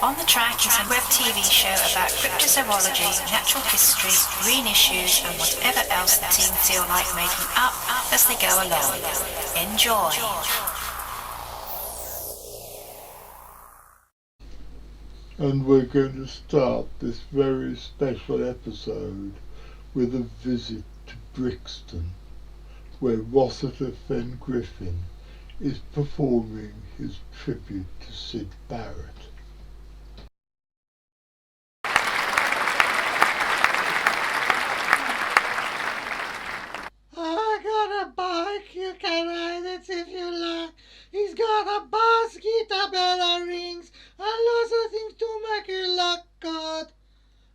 On the Track is a web TV show about cryptozoology, natural history, green issues and whatever else the team feel like making up as they go along. Enjoy! And we're going to start this very special episode with a visit to Brixton, where Rossiter FenGriffin is performing his tribute to Syd Barrett. I got a bike, you can ride it if you like. He's got a bass, guitar, bell, rings, and lots of things to make it look good.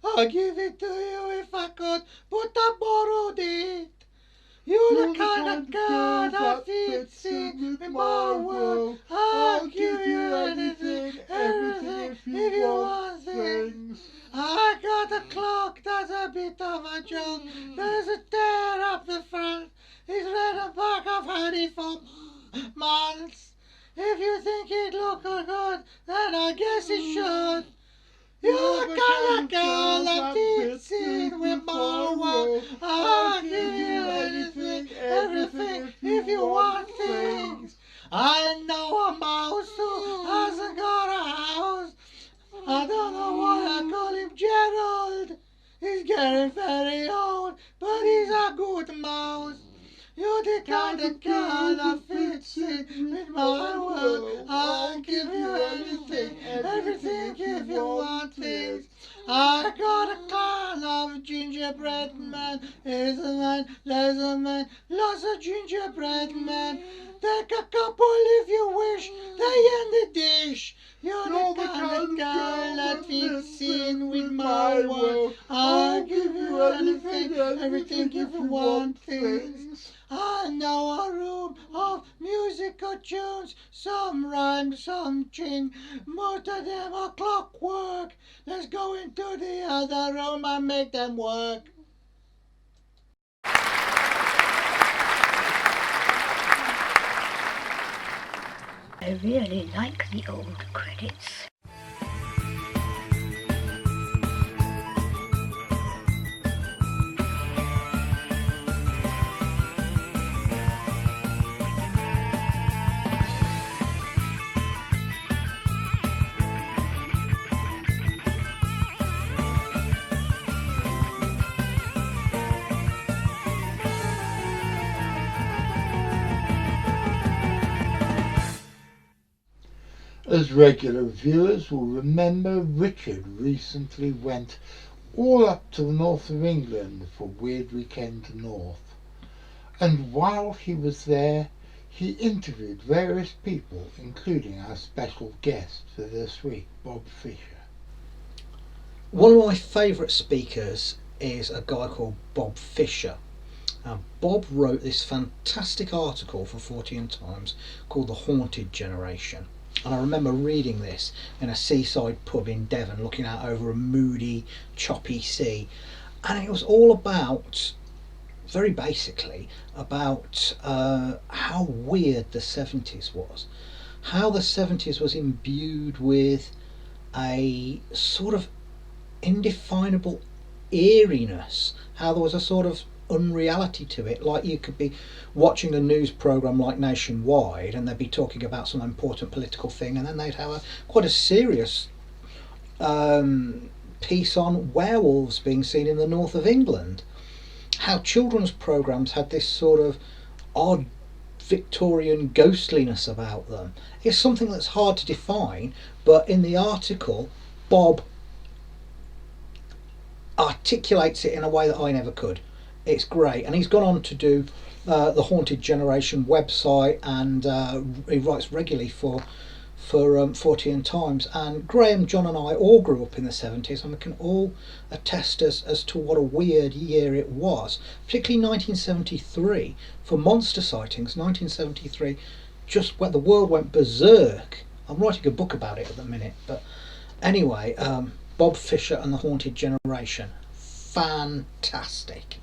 I'll give it to you if I could, but I borrowed it. You're the kind of girl that fits in with my world. I'll give you anything, everything if you want things. I got a clock that's a bit of a joke. There's a tear up the front. It's red and black, I've had it for months. If you think it looks good, then I guess it should. You're the kind of girl that fits in with my world. I'll give you anything, everything, if you want things. I know a mouse who hasn't got a house. I don't know why I call him Gerald. He's getting very old, but he's a good mouse. You're the kind of girl that fits in with my world. I'll give you anything, everything if you want things. I got a clan of gingerbread men. Here's a man, there's a man, lots of gingerbread men. Take a couple if you wish, they in the dish. You're the kind of girl that fits in with my world. I'll give you anything, everything if you want things. I know a room of musical tunes, some rhyme, some ching, most of them are clockwork. Let's go into the other room and make them work. I really like the old credits. As regular viewers will remember, Richard recently went all up to the north of England for Weird Weekend North. And while he was there, he interviewed various people, including our special guest for this week, Bob Fisher. One of my favourite speakers is a guy called Bob Fisher. Bob wrote this fantastic article for 14 Times called The Haunted Generation. And I remember reading this in a seaside pub in Devon, looking out over a moody, choppy sea. And it was all about, very basically, about how weird the 70s was. How the 70s was imbued with a sort of indefinable eeriness. How there was a sort of unreality to it, like you could be watching a news programme like Nationwide and they'd be talking about some important political thing, and then they'd have quite a serious piece on werewolves being seen in the north of England. How children's programmes had this sort of odd Victorian ghostliness about them. It's something that's hard to define, but in the article Bob articulates it in a way that I never could. It's great, and he's gone on to do the Haunted Generation website, and he writes regularly for 14 Times. And Graham, John and I all grew up in the 70s, and we can all attest as to what a weird year it was, particularly 1973 for monster sightings. 1973, just when the world went berserk. I'm writing a book about it at the minute, but anyway, Bob Fisher and the Haunted Generation, fantastic.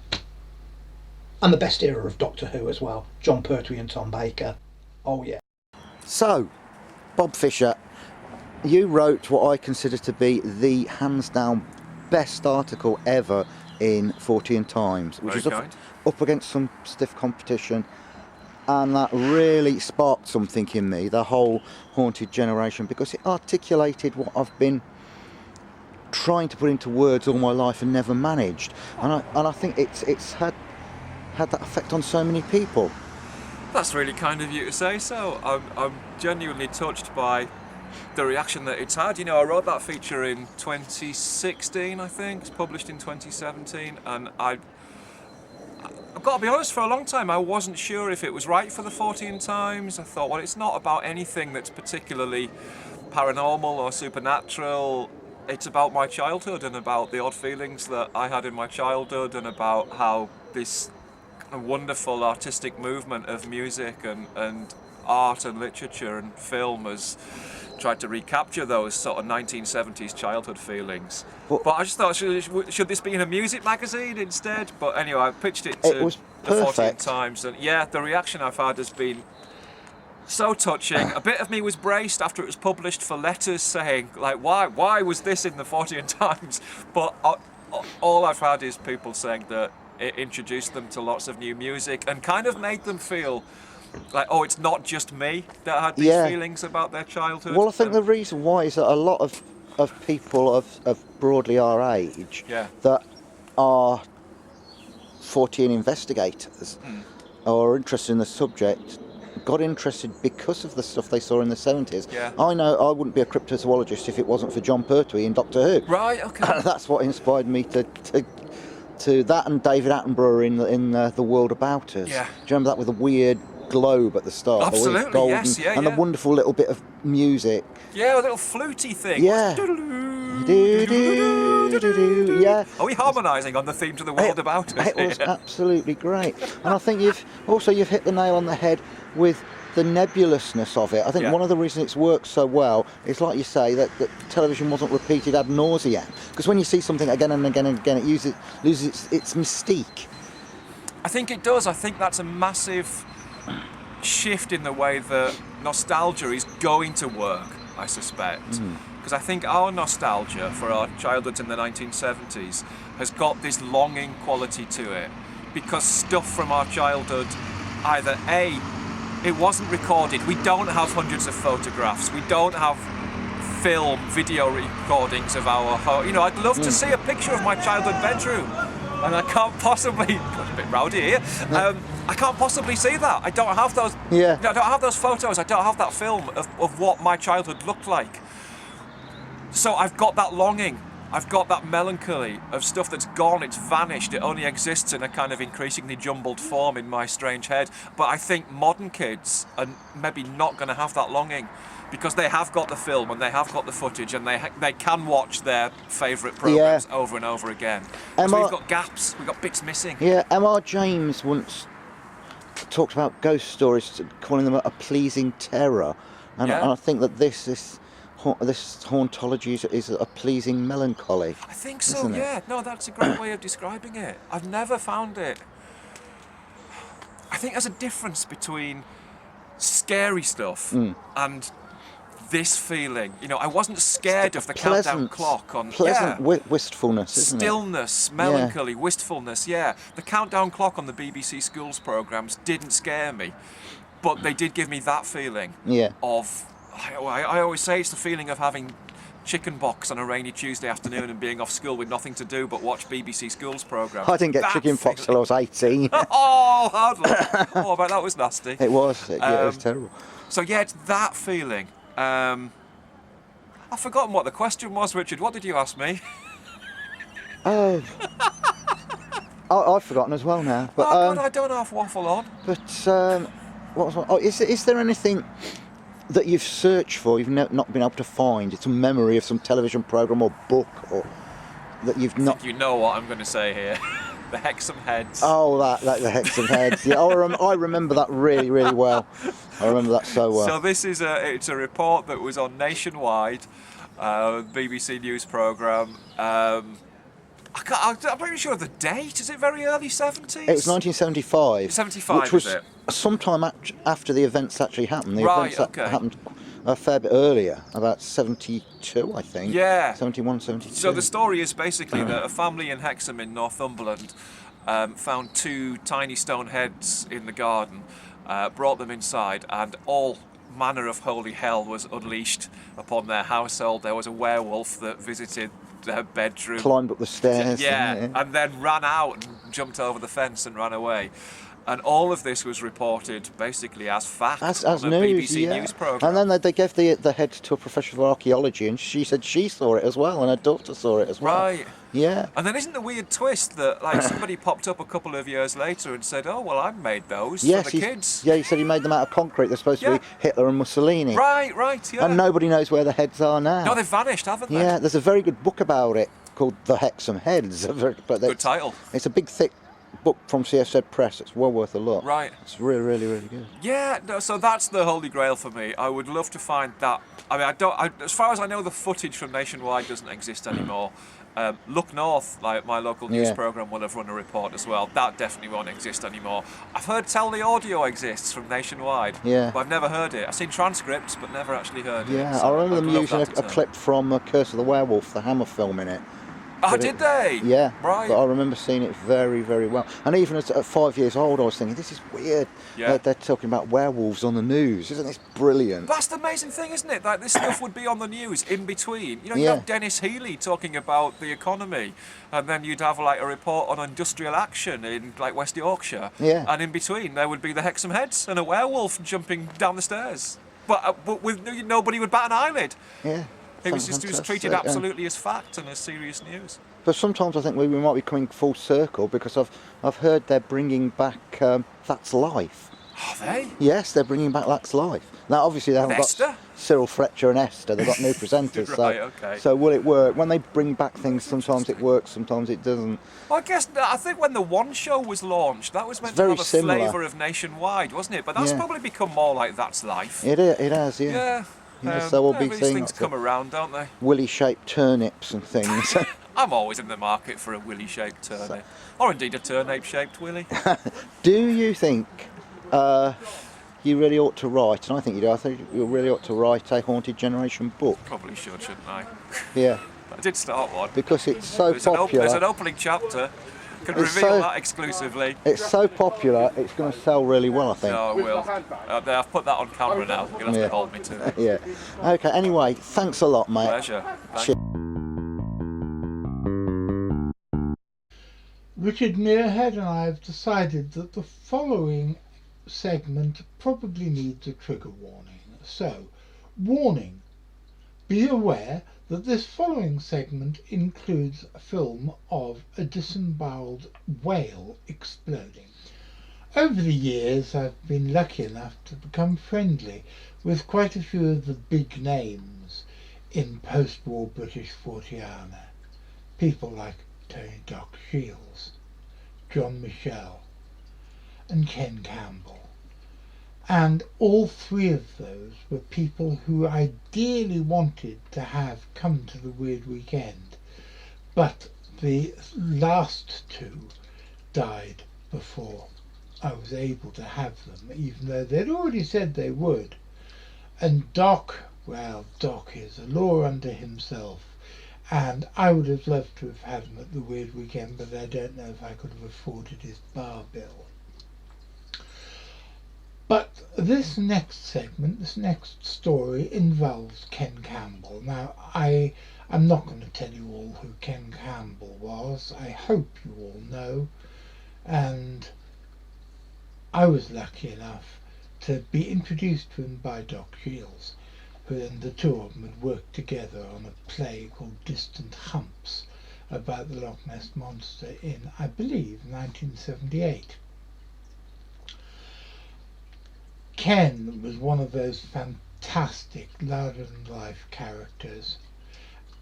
And the best era of Doctor Who as well, John Pertwee and Tom Baker. Oh yeah. So, Bob Fisher, You wrote what I consider to be the hands down best article ever in 14 Times, which is up against some stiff competition, and that really sparked something in me, the whole haunted generation, because it articulated what I've been trying to put into words all my life and never managed, and I think it's had that effect on so many people. That's really kind of you to say so. I'm genuinely touched by the reaction that it's had. You know, I wrote that feature in 2016, I think. It's published in 2017, and I've got to be honest, for a long time I wasn't sure if it was right for the 14 Times. I thought, well, it's not about anything that's particularly paranormal or supernatural. It's about my childhood and about the odd feelings that I had in my childhood, and about how this wonderful artistic movement of music and art and literature and film has tried to recapture those sort of 1970s childhood feelings. But I just thought, should this be in a music magazine instead? But anyway, I pitched it to the 14 Times, and yeah, the reaction I've had has been so touching. A bit of me was braced after it was published for letters saying, like, why was this in the 14 Times? But all I've had is people saying that it introduced them to lots of new music and kind of made them feel like, oh, it's not just me that had these feelings about their childhood. Well, I think the reason why is that a lot of people of broadly our age that are 14 investigators or are interested in the subject got interested because of the stuff they saw in the 70s. Yeah. I know I wouldn't be a cryptozoologist if it wasn't for John Pertwee in Doctor Who. Right, okay. That's what inspired me to that, and David Attenborough in The World About Us. Yeah. Do you remember that with the weird globe at the start? Absolutely, the golden, yes, yeah, and the wonderful little bit of music. Yeah, a little fluty thing. Yeah. Yeah. Are we harmonising on the theme to The World About Us? It was absolutely great. And I think you've hit the nail on the head with the nebulousness of it. I think one of the reasons it's worked so well is, like you say, that television wasn't repeated ad nauseam. Because when you see something again and again and again, it loses its mystique. I think it does. I think that's a massive shift in the way that nostalgia is going to work, I suspect. Because I think our nostalgia for our childhoods in the 1970s has got this longing quality to it. Because stuff from our childhood, either A, it wasn't recorded. We don't have hundreds of photographs. We don't have film, video recordings of our home. You know, I'd love to see a picture of my childhood bedroom, and I can't possibly. Got a bit rowdy here. I can't possibly see that. I don't have those. Yeah. I don't have those photos. I don't have that film of what my childhood looked like. So I've got that longing. I've got that melancholy of stuff that's gone, it's vanished, it only exists in a kind of increasingly jumbled form in my strange head. But I think modern kids are maybe not going to have that longing, because they have got the film and they have got the footage, and they can watch their favourite programmes over and over again. So we've got gaps, we've got bits missing. Yeah, M.R. James once talked about ghost stories, calling them a pleasing terror. And I think that this hauntology is a pleasing melancholy. I think so, yeah. No, that's a great way of describing it. I've never found it. I think there's a difference between scary stuff and this feeling. You know, I wasn't scared of the countdown clock on... Pleasant wistfulness, isn't it? Stillness, melancholy, wistfulness, yeah. The countdown clock on the BBC Schools programmes didn't scare me, but they did give me that feeling of... I always say it's the feeling of having chicken box on a rainy Tuesday afternoon and being off school with nothing to do but watch BBC Schools programmes. I didn't get chicken pox till I was 18. Oh, hardly. Oh, I bet that was nasty. It was. It was terrible. So yeah, it's that feeling. I've forgotten what the question was, Richard. What did you ask me? Oh. I've forgotten as well now. But, God, I don't half waffle on. But what was? Oh, is there anything that you've searched for, you've not been able to find? It's a memory of some television programme or book, or that you've not... You know what I'm going to say here. The Hexham Heads. Oh, that the Hexham Heads. Yeah, I remember that really, really well. I remember that so well. So this is it's a report that was on Nationwide, BBC News programme. I'm pretty sure of the date. Is it very early 70s? It was 1975. 75, which was is it? sometime after the events actually happened. The events happened a fair bit earlier, about 72, I think. Yeah. 71, 72. So the story is basically that a family in Hexham in Northumberland found 2 tiny stone heads in the garden, brought them inside, and all manner of holy hell was unleashed upon their household. There was a werewolf that visited their bedroom. Climbed up the stairs. Yeah, and then ran out and jumped over the fence and ran away. And all of this was reported basically as fact As on a news, BBC yeah. news programme. And then they gave the head to a professor of archaeology, and she said she saw it as well, and her daughter saw it as well. Right. Yeah. And then isn't the weird twist that like somebody popped up a couple of years later and said, "Oh well, I made those for the kids." Yeah, he said he made them out of concrete. They're supposed to Yeah. be Hitler and Mussolini. Right, yeah. And nobody knows where the heads are now. No, they've vanished, haven't they? Yeah, there's a very good book about it called The Hexham Heads. Good title. It's a big, thick book from CSZ Press. It's well worth a look. Right. It's really, really, really good. Yeah, no, so that's the holy grail for me. I would love to find that. I mean, as far as I know, the footage from Nationwide doesn't exist anymore. Look North, like my local news programme, will have run a report as well. That definitely won't exist anymore. I've heard tell the audio exists from Nationwide, but I've never heard it. I've seen transcripts, but never actually heard it. Yeah, So I remember I'd them love using that a to turn. clip from Curse of the Werewolf, the Hammer film in it. Oh, But did they? Yeah, Right. but I remember seeing it very, very well. And even at 5 years old, I was thinking, this is weird. Yeah. They're talking about werewolves on the news. Isn't this brilliant? That's the amazing thing, isn't it? Like this stuff would be on the news in between. You know, you Yeah. have Dennis Healy talking about the economy, and then you'd have like a report on industrial action in like West Yorkshire. Yeah. And in between there would be the Hexham Heads and a werewolf jumping down the stairs. But with nobody would bat an eyeylid. Yeah. It was treated Fantastic, yeah. absolutely as fact and as serious news. But sometimes I think we might be coming full circle, because I've heard they're bringing back That's Life. Are they? Yes, they're bringing back That's Life. Now, obviously, they haven't Esther? got Cyril Fletcher and Esther. They've got new presenters. Right, okay. So will it work? When they bring back things, sometimes it works, sometimes it doesn't. Well, I think when the One Show was launched, that was meant It's to very have a similar. flavour of Nationwide, wasn't it? But that's Yeah. probably become more like That's Life. It has, yeah. Yeah. Yeah, so we'll be these seeing things come around, don't they? willy-shaped turnips and things. I'm always in the market for a willy-shaped turnip, or indeed a turnip-shaped willy. Do you think you really ought to write, and I think you do, I think you really ought to write a Haunted Generation book? Probably should, shouldn't I? Yeah, I did start one. because it's so There's popular. an opening chapter. Can It's reveal so- that exclusively. It's so popular, it's going to sell really well, I think. No, I will. I've put that on camera now. You'll have Yeah. to hold me to it. Yeah. Okay, anyway, thanks a lot, mate. Pleasure. Cheers. Richard Muirhead and I have decided that the following segment probably needs a trigger warning. So, warning. Be aware that this following segment includes a film of a disemboweled whale exploding. Over the years I've been lucky enough to become friendly with quite a few of the big names in post-war British Forteana. People like Tony Doc Shiels, John Michell and Ken Campbell. And all three of those were people who I dearly wanted to have come to the Weird Weekend, but the last two died before I was able to have them, even though they'd already said they would. And Doc, well, Doc is a law unto himself, and I would have loved to have had him at the Weird Weekend, but I don't know if I could have afforded his bar bill. But this next segment, this next story involves Ken Campbell. Now, I'm not going to tell you all who Ken Campbell was. I hope you all know. And I was lucky enough to be introduced to him by Doc Shiels, who then the two of them had worked together on a play called Distant Humps about the Loch Ness Monster in, I believe, 1978. Ken was one of those fantastic, larger-than-life characters,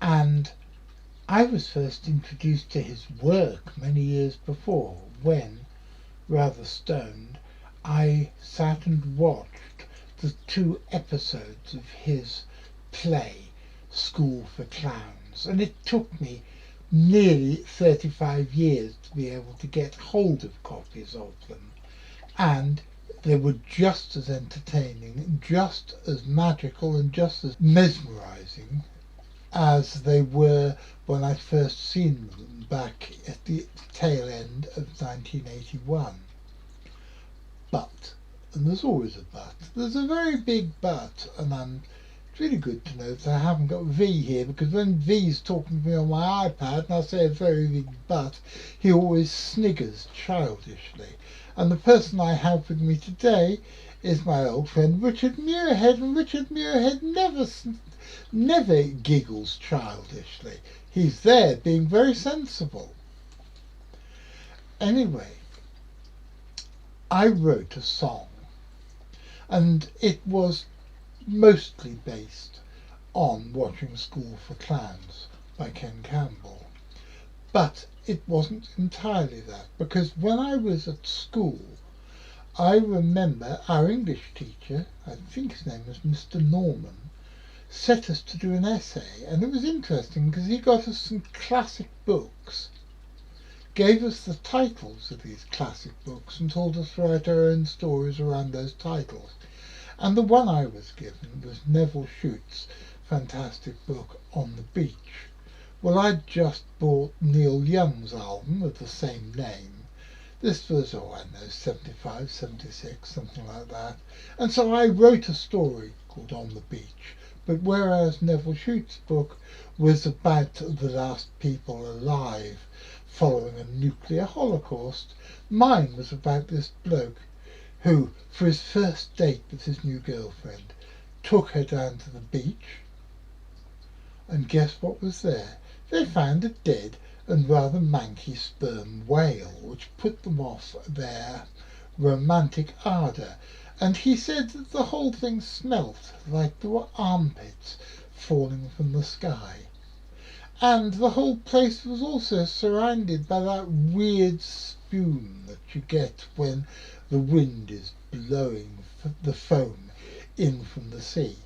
and I was first introduced to his work many years before, when, rather stoned, I sat and watched the 2 episodes of his play, School for Clowns, and it took me nearly 35 years to be able to get hold of copies of them, and They were just as entertaining, just as magical and just as mesmerising as they were when I'd first seen them back at the tail end of 1981. But, and there's always a but, there's a very big but, and it's really good to know that I haven't got V here, because when V's talking to me on my iPad and I say a very big but, he always sniggers childishly. And the person I have with me today is my old friend Richard Muirhead, and Richard Muirhead never giggles childishly. He's there being very sensible. Anyway, I wrote a song, and it was mostly based on watching School for Clowns by Ken Campbell. But it wasn't entirely that, because when I was at school, I remember our English teacher, I think his name was Mr. Norman, set us to do an essay, and it was interesting because he got us some classic books, gave us the titles of these classic books and told us to write our own stories around those titles. And the one I was given was Neville Shute's fantastic book On the Beach. Well, I'd just bought Neil Young's album of the same name. This was, 75, 76, something like that. And so I wrote a story called On the Beach. But whereas Neville Shute's book was about the last people alive following a nuclear holocaust, mine was about this bloke who, for his first date with his new girlfriend, took her down to the beach. And guess what was there? They found a dead and rather manky sperm whale, which put them off their romantic ardour. And he said that the whole thing smelt like there were armpits falling from the sky. And the whole place was also surrounded by that weird spume that you get when the wind is blowing the foam in from the sea.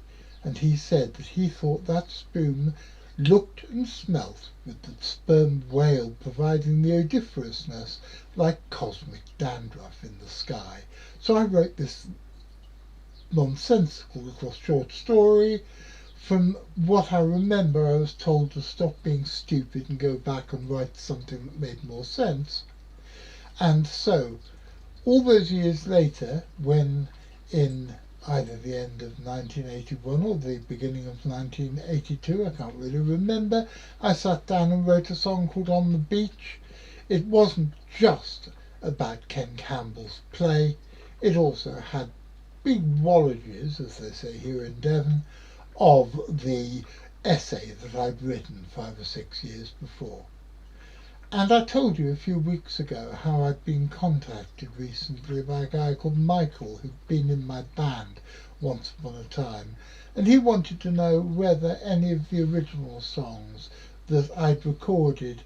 And he said that he thought that spume looked and smelt, with the sperm whale providing the odoriferousness like cosmic dandruff in the sky. So I wrote this nonsensical little short story. From what I remember, I was told to stop being stupid and go back and write something that made more sense. And so, all those years later, when in either the end of 1981 or the beginning of 1982, I can't really remember, I sat down and wrote a song called On the Beach. It wasn't just about Ken Campbell's play, it also had big wallages, as they say here in Devon, of the essay that I'd written 5 or 6 years before. And I told you a few weeks ago how I'd been contacted recently by a guy called Michell, who'd been in my band once upon a time, and he wanted to know whether any of the original songs that I'd recorded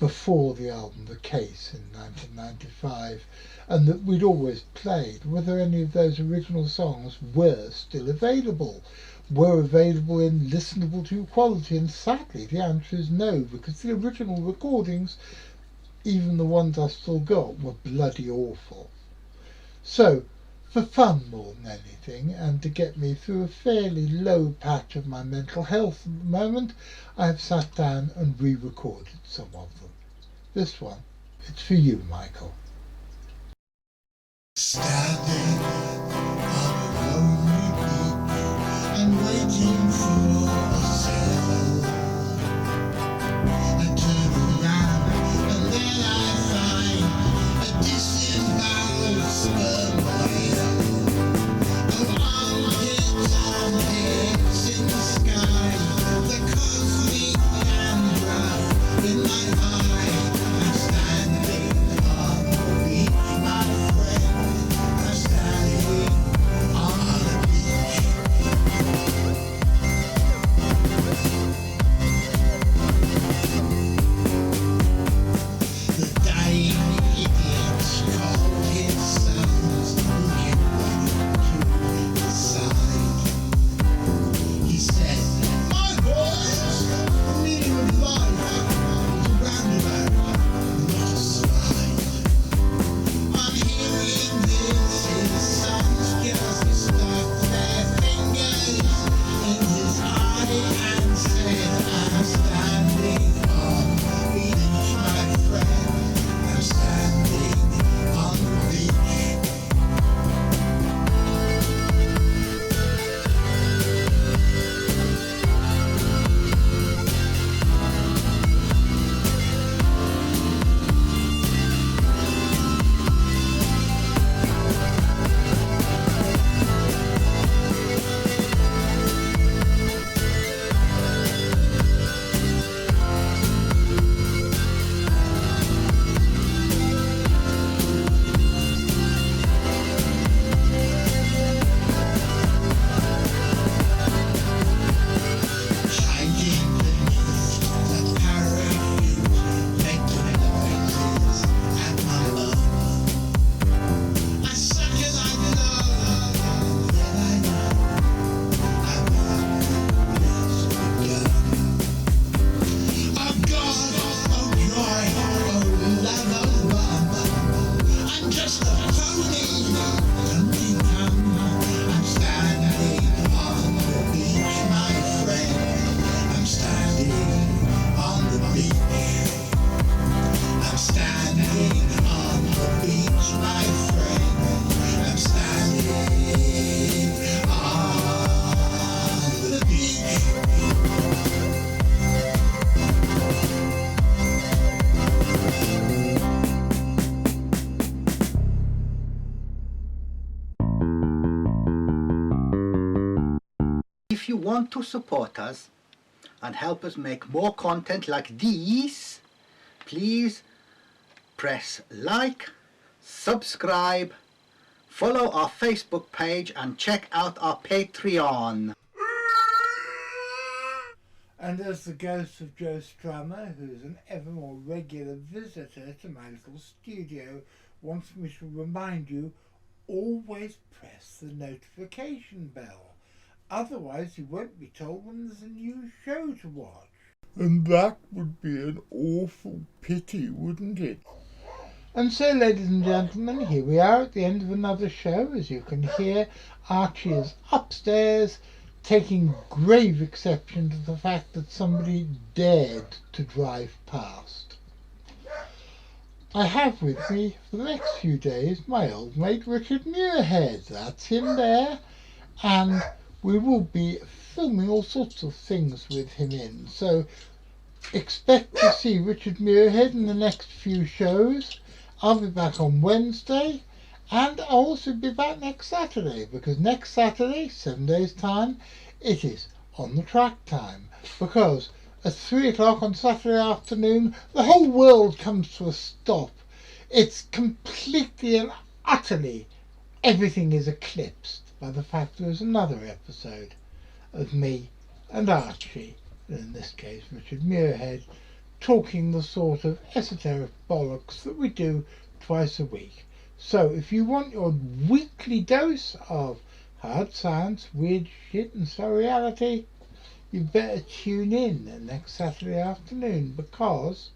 before the album The Case in 1995, and that we'd always played, whether any of those original songs were still available, were available in listenable to quality. And sadly the answer is no, because the original recordings, even the ones I still got, were bloody awful. So, for fun more than anything, and to get me through a fairly low patch of my mental health at the moment, I have sat down and re-recorded some of them. This one, it's for you, Michael. Standing on a lonely beach and waiting for a sail. I turn around and then I find a disemboweled sperm whale. Armpits in the sky, the cosmic dandruff in my eye. I'm standing on the beach, my friend. I'm standing on the beach. want to support us and help us make more content like these, please press like, subscribe, follow our Facebook page and check out our Patreon. And as the ghost of Joe Strummer, who is an ever more regular visitor to my little studio, wants me to remind you, always press the notification bell. Otherwise you won't be told when there's a new show to watch. And that would be an awful pity, wouldn't it? And so, ladies and gentlemen, here we are at the end of another show. As you can hear, Archie is upstairs, taking grave exception to the fact that somebody dared to drive past. I have with me for the next few days my old mate Richard Muirhead. That's him there, and we will be filming all sorts of things with him in. So expect to see Richard Muirhead in the next few shows. I'll be back on Wednesday, and I'll also be back next Saturday, because next Saturday, 7 days time, it is On the Track time, because at 3 o'clock on Saturday afternoon the whole world comes to a stop. It's completely and utterly, everything is eclipsed by the fact there is another episode of me and Archie, and in this case Richard Muirhead, talking the sort of esoteric bollocks that we do twice a week. So if you want your weekly dose of hard science, weird shit and surreality, you better tune in next Saturday afternoon, because,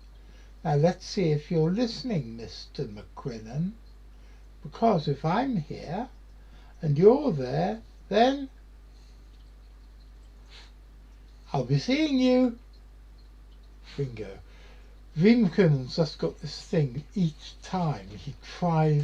now let's see if you're listening, Mr. McQuillan, because if I'm here and you're there, then I'll be seeing you. Bingo. Vin McQuillan's just got this thing each time he tries